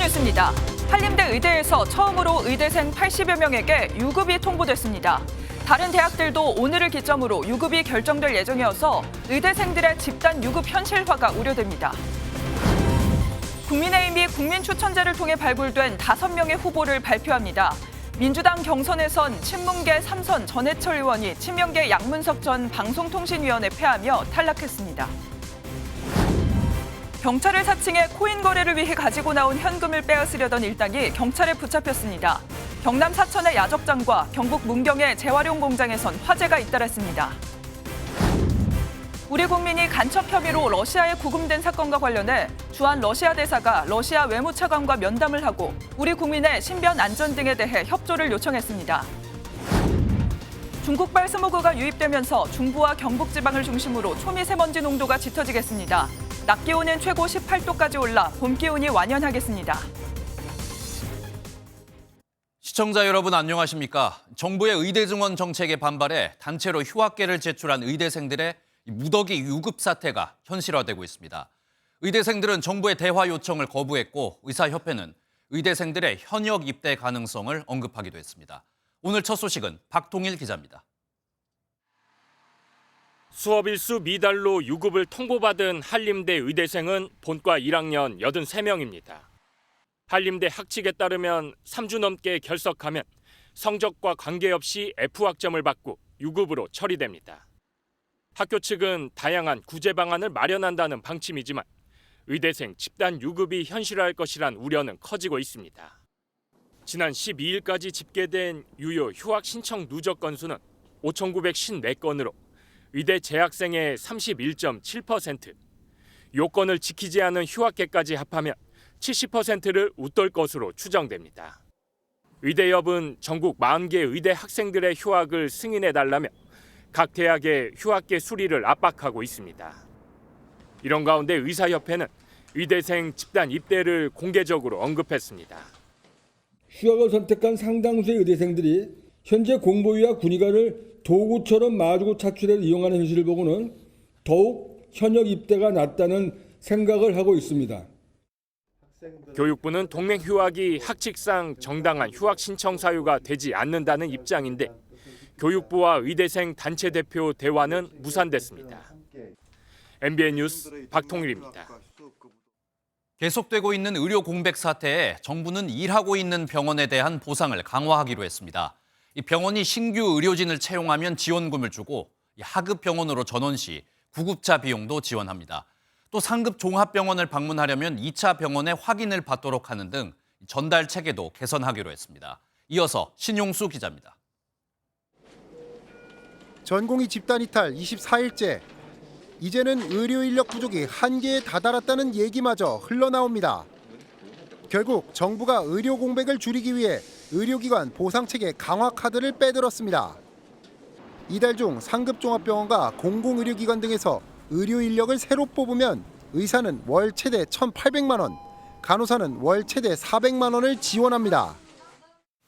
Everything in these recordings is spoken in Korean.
뉴스입니다. 한림대 의대에서 처음으로 의대생 80여 명에게 유급이 통보됐습니다. 다른 대학들도 오늘을 기점으로 유급이 결정될 예정이어서 의대생들의 집단 유급 현실화가 우려됩니다. 국민의힘이 국민추천제를 통해 발굴된 5명의 후보를 발표합니다. 민주당 경선에선 친문계 3선 전해철 의원이 친명계 양문석 전 방송통신위원회 패하며 탈락했습니다. 경찰을 사칭해 코인 거래를 위해 가지고 나온 현금을 빼앗으려던 일당이 경찰에 붙잡혔습니다. 경남 사천의 야적장과 경북 문경의 재활용 공장에선 화재가 잇따랐습니다. 우리 국민이 간첩 혐의로 러시아에 구금된 사건과 관련해 주한 러시아 대사가 러시아 외무차관과 면담을 하고 우리 국민의 신변 안전 등에 대해 협조를 요청했습니다. 중국발 스모그가 유입되면서 중부와 경북 지방을 중심으로 초미세먼지 농도가 짙어지겠습니다. 낮 기온은 최고 18도까지 올라 봄 기온이 완연하겠습니다. 시청자 여러분 안녕하십니까? 정부의 의대 증원 정책에 반발해 단체로 휴학계를 제출한 의대생들의 무더기 유급 사태가 현실화되고 있습니다. 의대생들은 정부의 대화 요청을 거부했고 의사협회는 의대생들의 현역 입대 가능성을 언급하기도 했습니다. 오늘 첫 소식은 박통일 기자입니다. 수업 일수 미달로 유급을 통보받은 한림대 의대생은 본과 1학년 83명입니다. 한림대 학칙에 따르면 3주 넘게 결석하면 성적과 관계없이 F학점을 받고 유급으로 처리됩니다. 학교 측은 다양한 구제 방안을 마련한다는 방침이지만 의대생 집단 유급이 현실화할 것이란 우려는 커지고 있습니다. 지난 12일까지 집계된 유효 휴학 신청 누적 건수는 5,954건으로 의대 재학생의 31.7%, 요건을 지키지 않은 휴학계까지 합하면 70%를 웃돌 것으로 추정됩니다. 의대협은 전국 40개 의대 학생들의 휴학을 승인해달라며 각 대학의 휴학계 수리를 압박하고 있습니다. 이런 가운데 의사협회는 의대생 집단 입대를 공개적으로 언급했습니다. 휴학을 선택한 상당수의 의대생들이 현재 공보위와 군의관을 도구처럼 마주고 차출해서 이용하는 현실을 보고는 더욱 현역 입대가 낫다는 생각을 하고 있습니다. 교육부는 동맹 휴학이 학칙상 정당한 휴학 신청 사유가 되지 않는다는 입장인데 교육부와 의대생 단체 대표 대화는 무산됐습니다. MBN 뉴스 박통일입니다. 계속되고 있는 의료 공백 사태에 정부는 일하고 있는 병원에 대한 보상을 강화하기로 했습니다. 이 병원이 신규 의료진을 채용하면 지원금을 주고 하급 병원으로 전원 시 구급차 비용도 지원합니다. 또 상급 종합병원을 방문하려면 2차 병원에 확인을 받도록 하는 등 전달 체계도 개선하기로 했습니다. 이어서 신용수 기자입니다. 전공의 집단 이탈 24일째. 이제는 의료 인력 부족이 한계에 다다랐다는 얘기마저 흘러나옵니다. 결국 정부가 의료 공백을 줄이기 위해 의료기관 보상체계 강화 카드를 빼들었습니다. 이달 중 상급 종합병원과 공공의료기관 등에서 의료 인력을 새로 뽑으면 의사는 월 최대 1,800만 원, 간호사는 월 최대 400만 원을 지원합니다.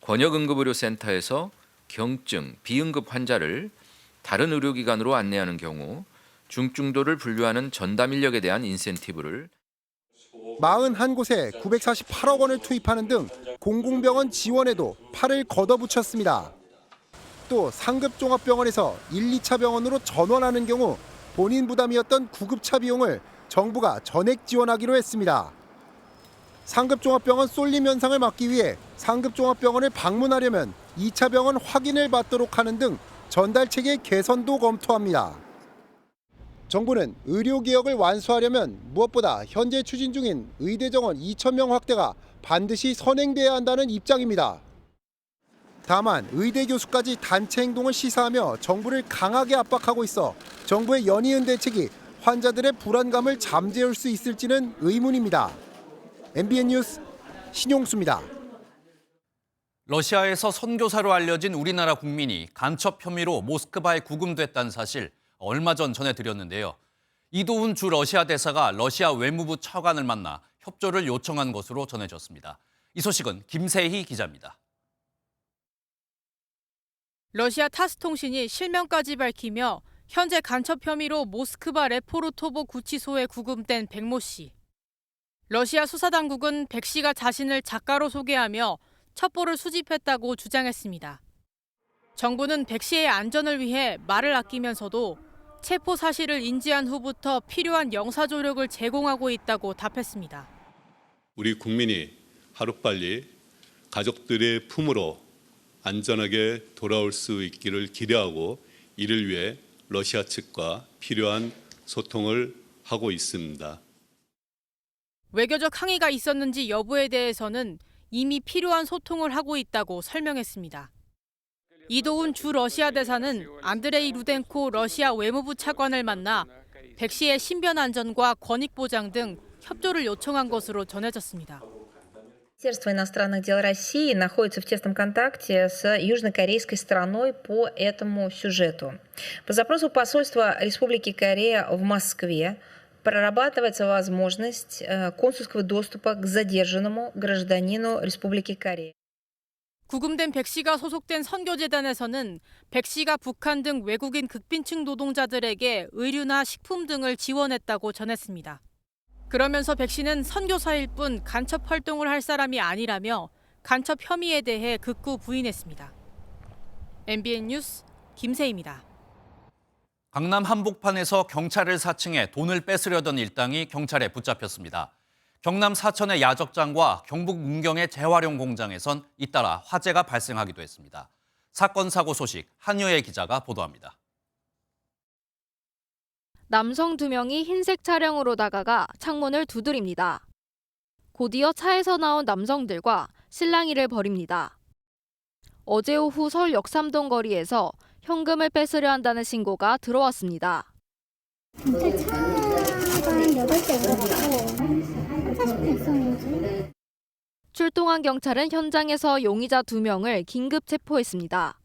권역응급의료센터에서 경증, 비응급 환자를 다른 의료기관으로 안내하는 경우 중증도를 분류하는 전담 인력에 대한 인센티브를 41곳에 948억 원을 투입하는 등 공공병원 지원에도 팔을 걷어붙였습니다. 또 상급 종합병원에서 1, 2차 병원으로 전환하는 경우 본인 부담이었던 구급차 비용을 정부가 전액 지원하기로 했습니다. 상급 종합병원 쏠림 현상을 막기 위해 상급 종합병원을 방문하려면 2차 병원 확인을 받도록 하는 등 전달 체계 개선도 검토합니다. 정부는 의료개혁을 완수하려면 무엇보다 현재 추진 중인 의대 정원 2,000명 확대가 반드시 선행돼야 한다는 입장입니다. 다만 의대 교수까지 단체 행동을 시사하며 정부를 강하게 압박하고 있어 정부의 연이은 대책이 환자들의 불안감을 잠재울 수 있을지는 의문입니다. MBN 뉴스 신용수입니다. 러시아에서 선교사로 알려진 우리나라 국민이 간첩 혐의로 모스크바에 구금됐다는 사실 얼마 전 전해드렸는데요. 이도훈 주 러시아 대사가 러시아 외무부 차관을 만나 협조를 요청한 것으로 전해졌습니다. 이 소식은 김세희 기자입니다. 러시아 타스 통신이 실명까지 밝히며 현재 간첩 혐의로 모스크바 레포르토보 구치소에 구금된 백모 씨. 러시아 수사당국은 백 씨가 자신을 작가로 소개하며 첩보를 수집했다고 주장했습니다. 정부는 백 씨의 안전을 위해 말을 아끼면서도 체포 사실을 인지한 후부터 필요한 영사 조력을 제공하고 있다고 답했습니다. 우리 국민이 하루빨리 가족들의 품으로 안전하게 돌아올 수 있기를 기대하고 이를 위해 러시아 측과 필요한 소통을 하고 있습니다. 외교적 항의가 있었는지 여부에 대해서는 이미 필요한 소통을 하고 있다고 설명했습니다. 이도훈 주 러시아 대사는 안드레이 루덴코 러시아 외무부 차관을 만나 백 씨의 신변 안전과 권익 보장 등 협조를 요청한 것으로 전해졌습니다. Министерство иностранных дел России находится в тесном контакте с южнокорейской стороной по этому сюжету. По запросу посольства Республики Корея в Москве прорабатывается возможность консульского доступа к задержанному гражданину Республики Корея. 구금된 백 씨가 소속된 선교재단에서는 백 씨가 북한 등 외국인 극빈층 노동자들에게 의류나 식품 등을 지원했다고 전했습니다. 그러면서 백 씨는 선교사일 뿐 간첩 활동을 할 사람이 아니라며 간첩 혐의에 대해 극구 부인했습니다. MBN 뉴스 김세희입니다. 강남 한복판에서 경찰을 사칭해 돈을 뺏으려던 일당이 경찰에 붙잡혔습니다. 경남 사천의 야적장과 경북 문경의 재활용 공장에선 잇따라 화재가 발생하기도 했습니다. 사건 사고 소식 한효애 기자가 보도합니다. 남성 2명이 흰색 차량으로 다가가 창문을 두드립니다. 곧이어 차에서 나온 남성들과 실랑이를 벌입니다. 어제 오후 서울 역삼동 거리에서 현금을 뺏으려 한다는 신고가 들어왔습니다. 근데 차가 한 8대 울었고 화장실에 있었는지. 출동한 경찰은 현장에서 용의자 2명을 긴급 체포했습니다.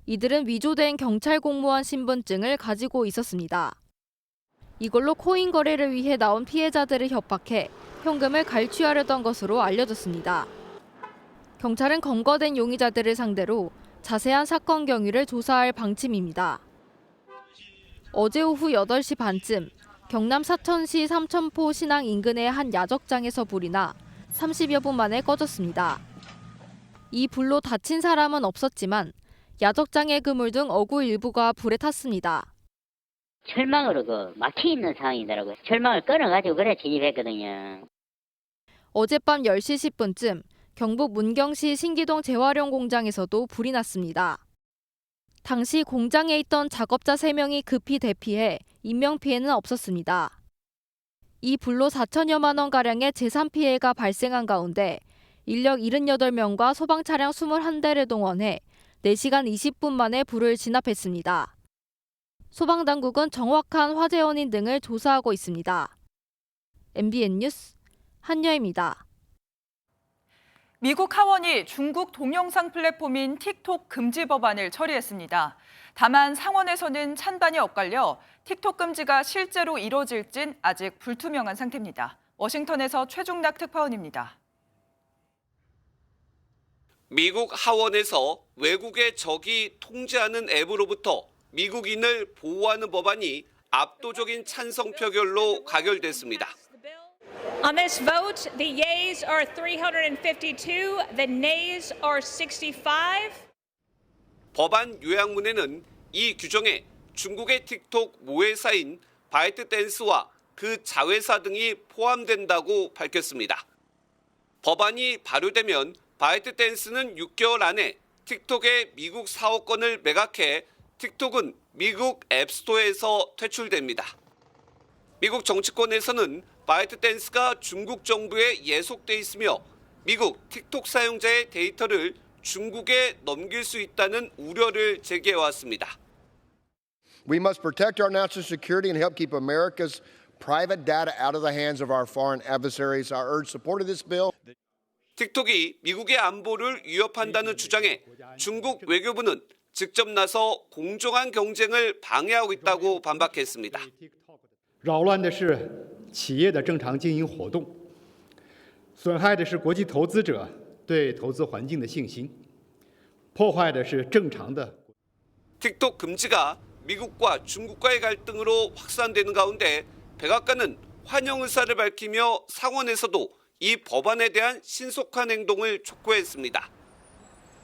이들은 위조된 경찰 공무원 신분증을 가지고 있었습니다. 이걸로 코인 거래를 위해 나온 피해자들을 협박해 현금을 갈취하려던 것으로 알려졌습니다. 경찰은 검거된 용의자들을 상대로 자세한 사건 경위를 조사할 방침입니다. 어제 오후 8시 반쯤 경남 사천시 삼천포 신항 인근의 한 야적장에서 불이 나 30여 분 만에 꺼졌습니다. 이 불로 다친 사람은 없었지만 야적장의 그물 등 어구 일부가 불에 탔습니다. 철망으로 막혀 있는 상황이더라고요. 철망을 끊어가지고 그래 진입했거든요. 어젯밤 10시 10분쯤 경북 문경시 신기동 재활용 공장에서도 불이 났습니다. 당시 공장에 있던 작업자 3명이 급히 대피해 인명피해는 없었습니다. 이 불로 4천여만 원가량의 재산 피해가 발생한 가운데 인력 78명과 소방차량 21대를 동원해 4시간 20분 만에 불을 진압했습니다. 소방당국은 정확한 화재 원인 등을 조사하고 있습니다. MBN 뉴스 한여입니다. 미국 하원이 중국 동영상 플랫폼인 틱톡 금지 법안을 처리했습니다. 다만 상원에서는 찬반이 엇갈려 틱톡 금지가 실제로 이뤄질진 아직 불투명한 상태입니다. 워싱턴에서 최중락 특파원입니다. 미국 하원에서 외국의 적이 통제하는 앱으로부터 미국인을 보호하는 법안이 압도적인 찬성 표결로 가결됐습니다. On this vote, the yeas are 352, the nays are 65. 법안 요약문에는 이 규정에 중국의 틱톡 모회사인 바이트댄스와 그 자회사 등이 포함된다고 밝혔습니다. 법안이 발효되면 바이트댄스는 6개월 안에 틱톡의 미국 사업권을 매각해 틱톡은 미국 앱스토어에서 퇴출됩니다. 미국 정치권에서는 바이트댄스가 중국 정부에 예속돼 있으며 미국 틱톡 사용자의 데이터를 중국에 넘길 수 있다는 우려를 제기해왔습니다. We must protect our national security and help keep America's private data out of the hands of our foreign adversaries. I urge support of this bill. 틱톡이 미국의 안보를 위협한다는 주장에 중국 외교부는 직접 나서 공정한 경쟁을 방해하고 있다고 반박했습니다. 扰乱的是企业的正常经营活动，损害的是国际投资者对投资环境的信心，破坏的是正常的。 틱톡 금지가 미국과 중국과의 갈등으로 확산되는 가운데 백악관은 환영 의사를 밝히며 상원에서도 이 법안에 대한 신속한 행동을 촉구했습니다.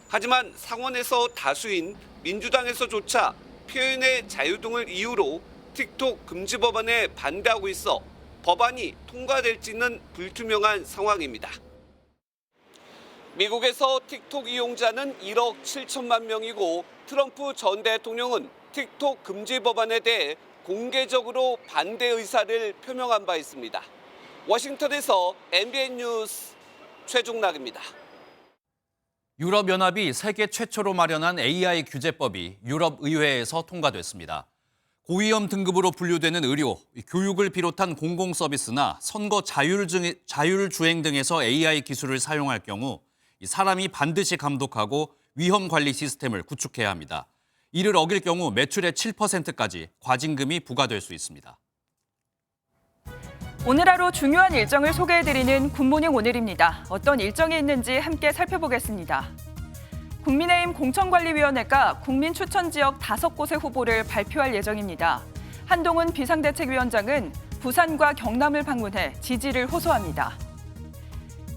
하지만 상원에서 다수인 민주당에서조차 표현의 자유 등을 이유로 틱톡 금지 법안에 반대하고 있어 법안이 통과될지는 불투명한 상황입니다. 미국에서 틱톡 이용자는 1억 7천만 명이고 트럼프 전 대통령은 틱톡 금지 법안에 대해 공개적으로 반대 의사를 표명한 바 있습니다. 워싱턴에서 MBN 뉴스 최중락입니다. 유럽연합이 세계 최초로 마련한 AI 규제법이 유럽의회에서 통과됐습니다. 고위험 등급으로 분류되는 의료, 교육을 비롯한 공공서비스나 선거 자율주행 등에서 AI 기술을 사용할 경우 사람이 반드시 감독하고 위험 관리 시스템을 구축해야 합니다. 이를 어길 경우 매출의 7%까지 과징금이 부과될 수 있습니다. 오늘 하루 중요한 일정을 소개해드리는 굿모닝 오늘입니다. 어떤 일정이 있는지 함께 살펴보겠습니다. 국민의힘 공천관리위원회가 국민 추천 지역 5곳의 후보를 발표할 예정입니다. 한동훈 비상대책위원장은 부산과 경남을 방문해 지지를 호소합니다.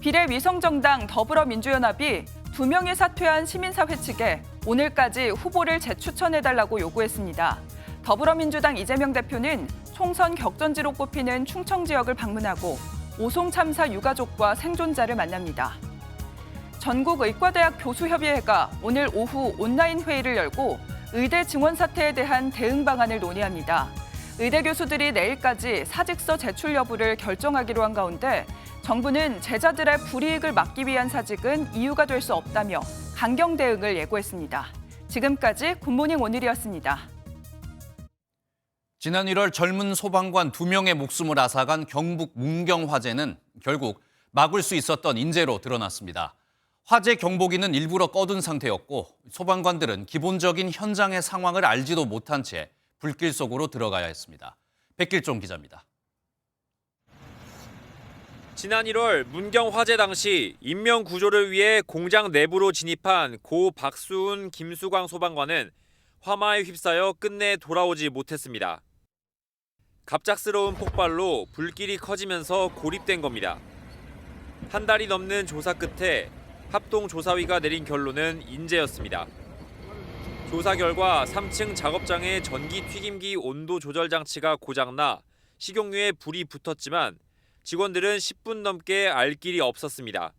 비례위성정당 더불어민주연합이 2명이 사퇴한 시민사회 측에 오늘까지 후보를 재추천해달라고 요구했습니다. 더불어민주당 이재명 대표는 총선 격전지로 꼽히는 충청 지역을 방문하고 오송 참사 유가족과 생존자를 만납니다. 전국의과대학 교수협의회가 오늘 오후 온라인 회의를 열고 의대 증원 사태에 대한 대응 방안을 논의합니다. 의대 교수들이 내일까지 사직서 제출 여부를 결정하기로 한 가운데 정부는 제자들의 불이익을 막기 위한 사직은 이유가 될 수 없다며 강경 대응을 예고했습니다. 지금까지 굿모닝 오늘이었습니다. 지난 1월 젊은 소방관 2명의 목숨을 앗아간 경북 문경 화재는 결국 막을 수 있었던 인재로 드러났습니다. 화재 경보기는 일부러 꺼둔 상태였고 소방관들은 기본적인 현장의 상황을 알지도 못한 채 불길 속으로 들어가야 했습니다. 백길종 기자입니다. 지난 1월 문경 화재 당시 인명 구조를 위해 공장 내부로 진입한 고 박수훈, 김수광 소방관은 화마에 휩싸여 끝내 돌아오지 못했습니다. 갑작스러운 폭발로 불길이 커지면서 고립된 겁니다. 한 달이 넘는 조사 끝에 합동조사위가 내린 결론은 인재였습니다. 조사 결과 3층 작업장의 전기 튀김기 온도 조절 장치가 고장나 식용유에 불이 붙었지만 직원들은 10분 넘게 알 길이 없었습니다.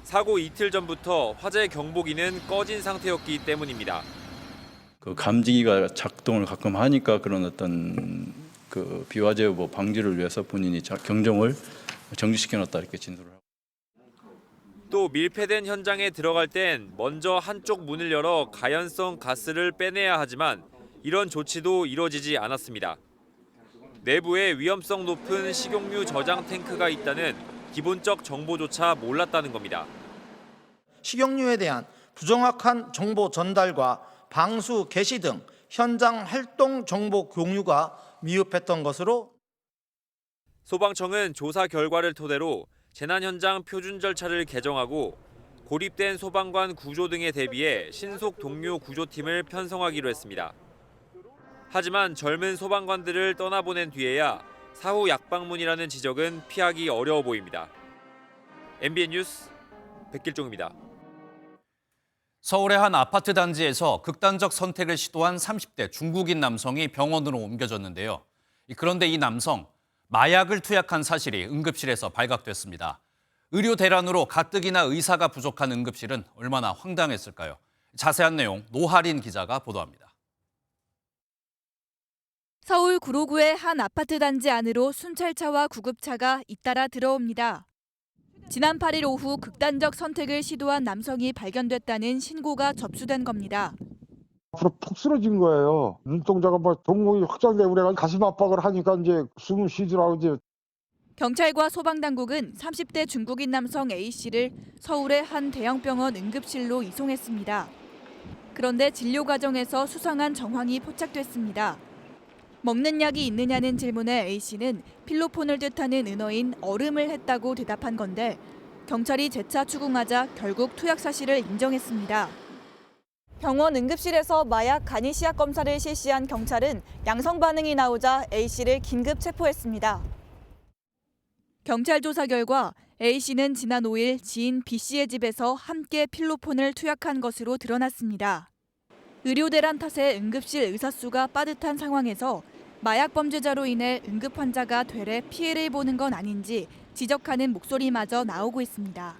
사고 이틀 전부터 화재 경보기는 꺼진 상태였기 때문입니다. 그 감지기가 작동을 가끔 하니까 그런 어떤 그 비화재 방지를 위해서 본인이 경종을 정지시켜놨다 이렇게 진술을 하고. 또 밀폐된 현장에 들어갈 땐 먼저 한쪽 문을 열어 가연성 가스를 빼내야 하지만 이런 조치도 이뤄지지 않았습니다. 내부에 위험성 높은 식용유 저장 탱크가 있다는 기본적 정보조차 몰랐다는 겁니다. 식용유에 대한 부정확한 정보 전달과 방수 개시 등 현장 활동 정보 공유가 미흡했던 것으로 소방청은 조사 결과를 토대로 재난 현장 표준 절차를 개정하고 고립된 소방관 구조 등에 대비해 신속 동료 구조팀을 편성하기로 했습니다. 하지만 젊은 소방관들을 떠나보낸 뒤에야 사후 약방문이라는 지적은 피하기 어려워 보입니다. MBN 뉴스 백길종입니다. 서울의 한 아파트 단지에서 극단적 선택을 시도한 30대 중국인 남성이 병원으로 옮겨졌는데요. 그런데 이 남성, 마약을 투약한 사실이 응급실에서 발각됐습니다. 의료 대란으로 가뜩이나 의사가 부족한 응급실은 얼마나 황당했을까요? 자세한 내용 노하린 기자가 보도합니다. 서울 구로구의 한 아파트 단지 안으로 순찰차와 구급차가 잇따라 들어옵니다. 지난 8일 오후 극단적 선택을 시도한 남성이 발견됐다는 신고가 접수된 겁니다. 앞으로 푹 쓰러진 거예요. 눈동자가 동공이 확장되고 그래가지고 가슴 압박을 하니까 이제 숨을 쉬더라고 이제. 경찰과 소방당국은 30대 중국인 남성 A씨를 서울의 한 대형병원 응급실로 이송했습니다. 그런데 진료 과정에서 수상한 정황이 포착됐습니다. 먹는 약이 있느냐는 질문에 A씨는 필로폰을 뜻하는 은어인 얼음을 했다고 대답한 건데 경찰이 재차 추궁하자 결국 투약 사실을 인정했습니다. 병원 응급실에서 마약 간이시약 검사를 실시한 경찰은 양성 반응이 나오자 A씨를 긴급 체포했습니다. 경찰 조사 결과 A씨는 지난 5일 지인 B씨의 집에서 함께 필로폰을 투약한 것으로 드러났습니다. 의료대란 탓에 응급실 의사 수가 빠듯한 상황에서 마약 범죄자로 인해 응급 환자가 되레 피해를 보는 건 아닌지 지적하는 목소리마저 나오고 있습니다.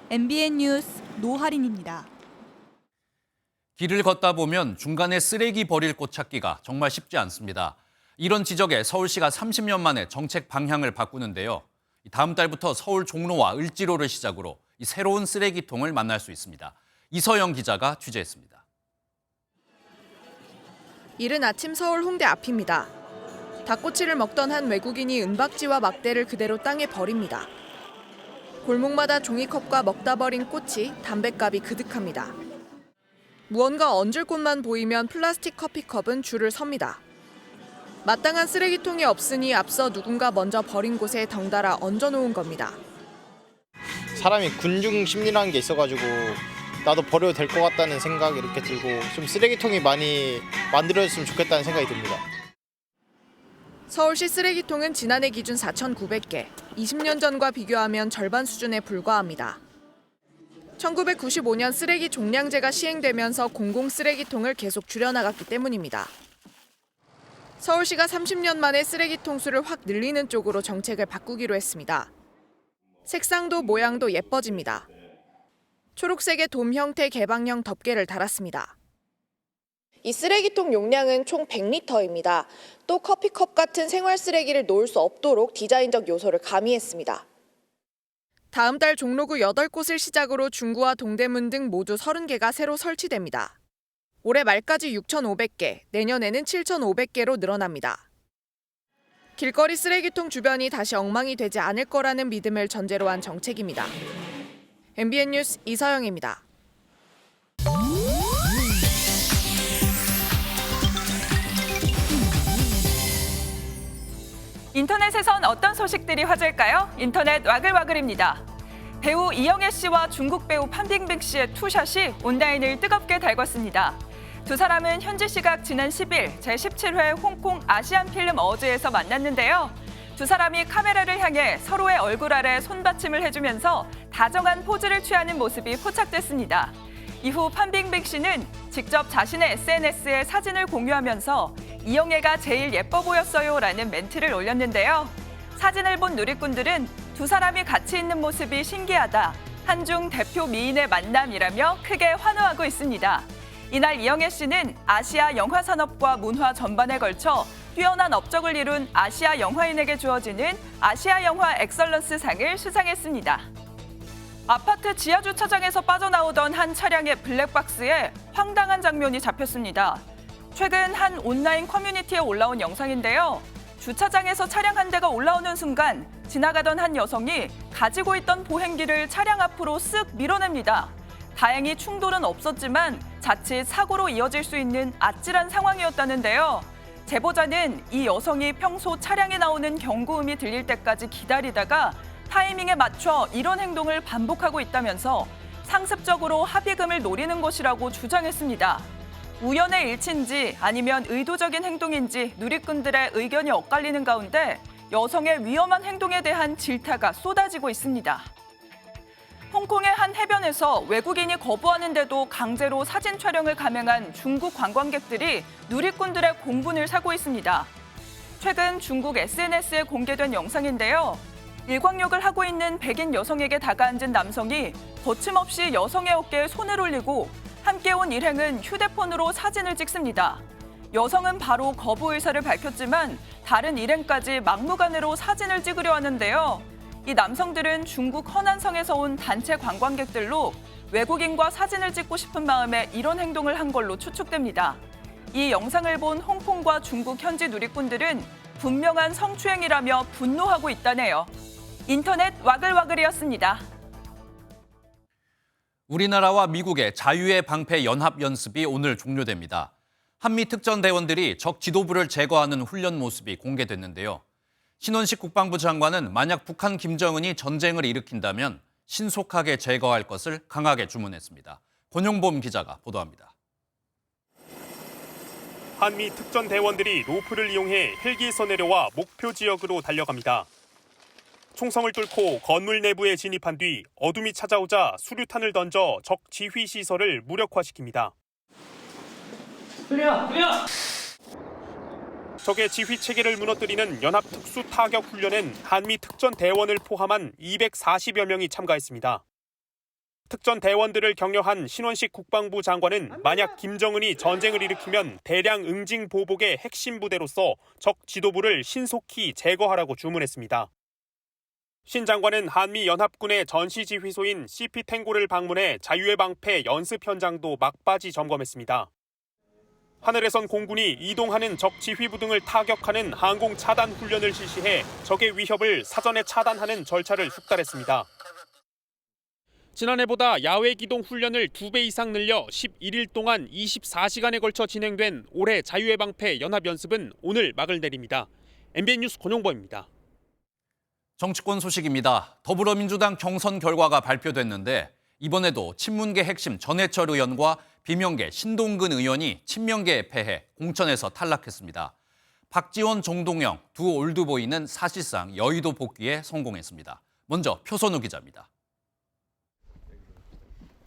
MBN 뉴스 노하린입니다. 길을 걷다 보면 중간에 쓰레기 버릴 곳 찾기가 정말 쉽지 않습니다. 이런 지적에 서울시가 30년 만에 정책 방향을 바꾸는데요. 다음 달부터 서울 종로와 을지로를 시작으로 이 새로운 쓰레기통을 만날 수 있습니다. 이서영 기자가 취재했습니다. 이른 아침 서울 홍대 앞입니다. 닭꼬치를 먹던 한 외국인이 은박지와 막대를 그대로 땅에 버립니다. 골목마다 종이컵과 먹다 버린 꼬치, 담뱃갑이 그득합니다. 무언가 얹을 곳만 보이면 플라스틱 커피컵은 줄을 섭니다. 마땅한 쓰레기통이 없으니 앞서 누군가 먼저 버린 곳에 덩달아 얹어놓은 겁니다. 사람이 군중 심리라는 게 있어가지고 나도 버려도 될 것 같다는 생각이 이렇게 들고 좀 쓰레기통이 많이 만들어졌으면 좋겠다는 생각이 듭니다. 서울시 쓰레기통은 지난해 기준 4,900개, 20년 전과 비교하면 절반 수준에 불과합니다. 1995년 쓰레기 종량제가 시행되면서 공공 쓰레기통을 계속 줄여나갔기 때문입니다. 서울시가 30년 만에 쓰레기통 수를 확 늘리는 쪽으로 정책을 바꾸기로 했습니다. 색상도 모양도 예뻐집니다. 초록색의 돔 형태 개방형 덮개를 달았습니다. 이 쓰레기통 용량은 총 100리터입니다. 또 커피컵 같은 생활 쓰레기를 놓을 수 없도록 디자인적 요소를 가미했습니다. 다음 달 종로구 8곳을 시작으로 중구와 동대문 등 모두 30개가 새로 설치됩니다. 올해 말까지 6,500개, 내년에는 7,500개로 늘어납니다. 길거리 쓰레기통 주변이 다시 엉망이 되지 않을 거라는 믿음을 전제로 한 정책입니다. MBN 뉴스 이서영입니다. 인터넷에선 어떤 소식들이 화제일까요? 인터넷 와글와글입니다. 배우 이영애 씨와 중국 배우 판빙빙 씨의 투샷이 온라인을 뜨겁게 달궜습니다. 두 사람은 현지 시각 지난 10일 제17회 홍콩 아시안 필름 어워즈에서 만났는데요. 두 사람이 카메라를 향해 서로의 얼굴 아래 손받침을 해주면서 다정한 포즈를 취하는 모습이 포착됐습니다. 이후 판빙빙 씨는 직접 자신의 SNS에 사진을 공유하면서 이영애가 제일 예뻐 보였어요라는 멘트를 올렸는데요. 사진을 본 누리꾼들은 두 사람이 같이 있는 모습이 신기하다, 한중 대표 미인의 만남이라며 크게 환호하고 있습니다. 이날 이영애 씨는 아시아 영화 산업과 문화 전반에 걸쳐 뛰어난 업적을 이룬 아시아 영화인에게 주어지는 아시아 영화 엑설런스 상을 수상했습니다. 아파트 지하 주차장에서 빠져나오던 한 차량의 블랙박스에 황당한 장면이 잡혔습니다. 최근 한 온라인 커뮤니티에 올라온 영상인데요. 주차장에서 차량 한 대가 올라오는 순간 지나가던 한 여성이 가지고 있던 보행기를 차량 앞으로 쓱 밀어냅니다. 다행히 충돌은 없었지만 자칫 사고로 이어질 수 있는 아찔한 상황이었다는데요. 제보자는 이 여성이 평소 차량에 나오는 경고음이 들릴 때까지 기다리다가 타이밍에 맞춰 이런 행동을 반복하고 있다면서 상습적으로 합의금을 노리는 것이라고 주장했습니다. 우연의 일치인지 아니면 의도적인 행동인지 누리꾼들의 의견이 엇갈리는 가운데 여성의 위험한 행동에 대한 질타가 쏟아지고 있습니다. 홍콩의 한 해변에서 외국인이 거부하는데도 강제로 사진 촬영을 감행한 중국 관광객들이 누리꾼들의 공분을 사고 있습니다. 최근 중국 SNS에 공개된 영상인데요. 일광욕을 하고 있는 백인 여성에게 다가앉은 남성이 거침없이 여성의 어깨에 손을 올리고 함께 온 일행은 휴대폰으로 사진을 찍습니다. 여성은 바로 거부 의사를 밝혔지만 다른 일행까지 막무가내로 사진을 찍으려 하는데요. 이 남성들은 중국 허난성에서 온 단체 관광객들로 외국인과 사진을 찍고 싶은 마음에 이런 행동을 한 걸로 추측됩니다. 이 영상을 본 홍콩과 중국 현지 누리꾼들은 분명한 성추행이라며 분노하고 있다네요. 인터넷 와글와글이었습니다. 우리나라와 미국의 자유의 방패 연합 연습이 오늘 종료됩니다. 한미 특전대원들이 적 지도부를 제거하는 훈련 모습이 공개됐는데요. 신원식 국방부 장관은 만약 북한 김정은이 전쟁을 일으킨다면 신속하게 제거할 것을 강하게 주문했습니다. 권용범 기자가 보도합니다. 한미 특전대원들이 로프를 이용해 헬기에서 내려와 목표 지역으로 달려갑니다. 총성을 뚫고 건물 내부에 진입한 뒤 어둠이 찾아오자 수류탄을 던져 적 지휘 시설을 무력화시킵니다. 적의 지휘 체계를 무너뜨리는 연합 특수 타격 훈련엔 한미 특전 대원을 포함한 240여 명이 참가했습니다. 특전 대원들을 격려한 신원식 국방부 장관은 만약 김정은이 전쟁을 일으키면 대량 응징 보복의 핵심 부대로서 적 지도부를 신속히 제거하라고 주문했습니다. 신 장관은 한미 연합군의 전시지휘소인 CP탱고를 방문해 자유의 방패 연습 현장도 막바지 점검했습니다. 하늘에선 공군이 이동하는 적 지휘부 등을 타격하는 항공 차단 훈련을 실시해 적의 위협을 사전에 차단하는 절차를 숙달했습니다. 지난해보다 야외 기동 훈련을 2배 이상 늘려 11일 동안 24시간에 걸쳐 진행된 올해 자유의 방패 연합연습은 오늘 막을 내립니다. MBN 뉴스 권용범입니다. 정치권 소식입니다. 더불어민주당 경선 결과가 발표됐는데 이번에도 친문계 핵심 전해철 의원과 비명계 신동근 의원이 친명계에 패해 공천에서 탈락했습니다. 박지원, 정동영 두 올드보이는 사실상 여의도 복귀에 성공했습니다. 먼저 표선우 기자입니다.